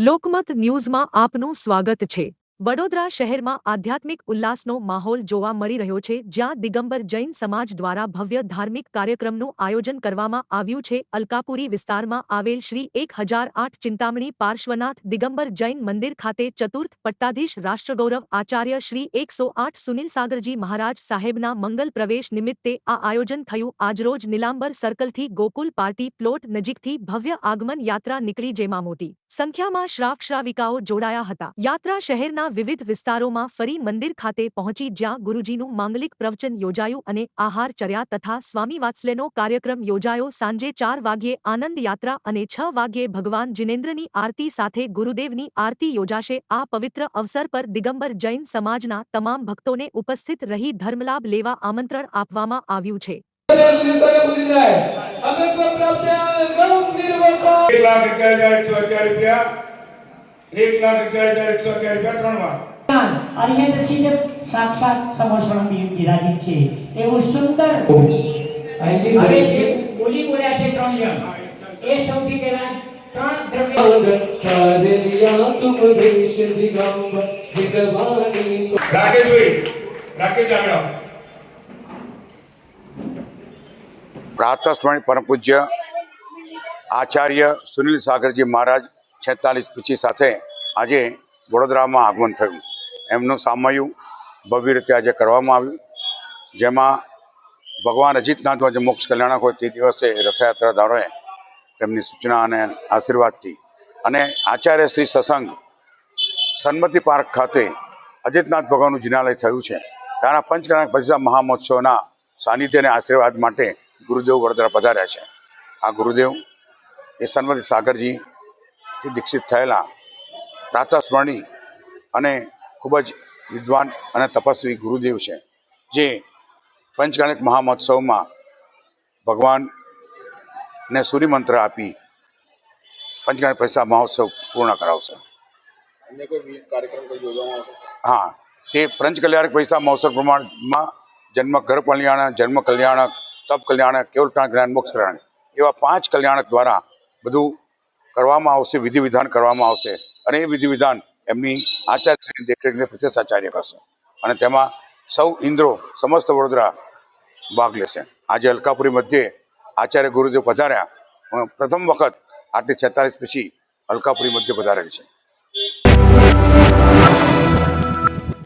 લોકમત ન્યૂઝમાં આપનું સ્વાગત છે। વડોદરા શહેરમાં આધ્યાત્મિક ઉલ્લાસનો માહોલ જોવા મળી રહ્યો છે, જ્યાં દિગંબર જૈન સમાજ દ્વારા ભવ્ય ધાર્મિક કાર્યક્રમનું આયોજન કરવામાં આવ્યું છે। અલકાપુરી વિસ્તારમાં આવેલ શ્રી 1008 ચિંતામણી પાર્શ્વનાથ દિગંબર જૈન મંદિર ખાતે ચતુર્થ પટ્ટાધીશ રાષ્ટ્રગૌરવ આચાર્ય શ્રી 108 સુનિલ સાગરજી મહારાજ સાહેબના મંગલ પ્રવેશ નિમિત્તે આ આયોજન થયું। આજરોજ નીલાંબર સર્કલથી ગોકુલ પાર્ટી પ્લોટ નજીકથી ભવ્ય આગમન યાત્રા નીકળી, જેમાં મોટી સંખ્યામાં શ્રાવિકાઓ જોડાયા હતા। યાત્રા શહેરના વિવિધ વિસ્તારોમાં ફરી મંદિર ખાતે પહોંચી, જ્યાં ગુરુજીનું માંગલિક પ્રવચન યોજાયું અને આહારચર્યા તથા સ્વામી વાત્સલ્યનો કાર્યક્રમ યોજાયો। સાંજે 4 વાગ્યે આનંદ યાત્રા અને 6 વાગ્યે ભગવાન જિનેન્દ્રની આરતી સાથે ગુરુદેવની આરતી યોજાશે। આ પવિત્ર અવસર પર દિગંબર જૈન સમાજના તમામ ભક્તોને ઉપસ્થિત રહી ધર્મલાભ લેવા આમંત્રણ આપવામાં આવ્યું છે। 1,11,111 और ये तो सीधे साक्षात समोसरण विराजित છે। એવું સુંદર હવે જે બોલી બોલ્યા છે 3 જણ, એ સૌથી પહેલા 3 દ્રવ્ય तुम देश दिगंबर जितवानी राकेश आगड़ा प्रातस्मरण परम पूज्य आचार्य सुनील सागरजी महाराज 46 पीछी साथे આજે વડોદરામાં આગમન થયું। એમનું સામયું ભવ્ય રીતે આજે કરવામાં આવ્યું, જેમાં ભગવાન અજીતનાથનો જે મોક્ષ કલ્યાણક હોય તે દિવસે રથયાત્રા દ્વારા તેમની સૂચના અને આશીર્વાદથી અને આચાર્ય શ્રી સત્સંગ સન્મતિ પાર્ક ખાતે અજીતનાથ ભગવાનનું જિનાલય થયું છે। ત્યાંના પંચકલ્યાણક પ્રતિષ્ઠા મહામહોત્સવના સાનિધ્ય અને આશીર્વાદ માટે ગુરુદેવ વડોદરા પધાર્યા છે। આ ગુરુદેવ એ સન્મતિ સાગરજીથી દીક્ષિત થયેલા પ્રાતસ્મરણી અને ખૂબ જ વિદ્વાન અને તપસ્વી ગુરુદેવ છે, જે પંચકલ્યાણક મહામહોત્સવમાં ભગવાનને સૂર્યમંત્ર આપી પંચકલ્યાણક પ્રતિષ્ઠા મહોત્સવ પૂર્ણ કરાવશે। अन्य कोई कार्यक्रम को योजना हाँ, તે પંચકલ્યાણક પ્રતિષ્ઠા મહોત્સવ પ્રમાણમાં જન્મ ઘર કલ્યાણક, જન્મ કલ્યાણક, તપ કલ્યાણક, કેવલ કલ્યાણ, મોક્ષ કલ્યાણ એવા 5 કલ્યાણક દ્વારા બધું કરવામાં આવશે, વિધિ વિધાન કરવામાં આવશે અને એ વિધિ વિધાન એમની આચાર્યશ્રીની દેખરેખને પ્રતિષ્ઠાચાર્ય કરશે અને તેમાં સૌ ઇન્દ્રો સમસ્ત વડોદરા ભાગ લેશે। આજે અલકાપુરી મધ્યે આચાર્ય ગુરુદેવ પધાર્યા, પ્રથમ વખત આટલી 46 પછી અલકાપુરી મધ્ય પધારેલ છે।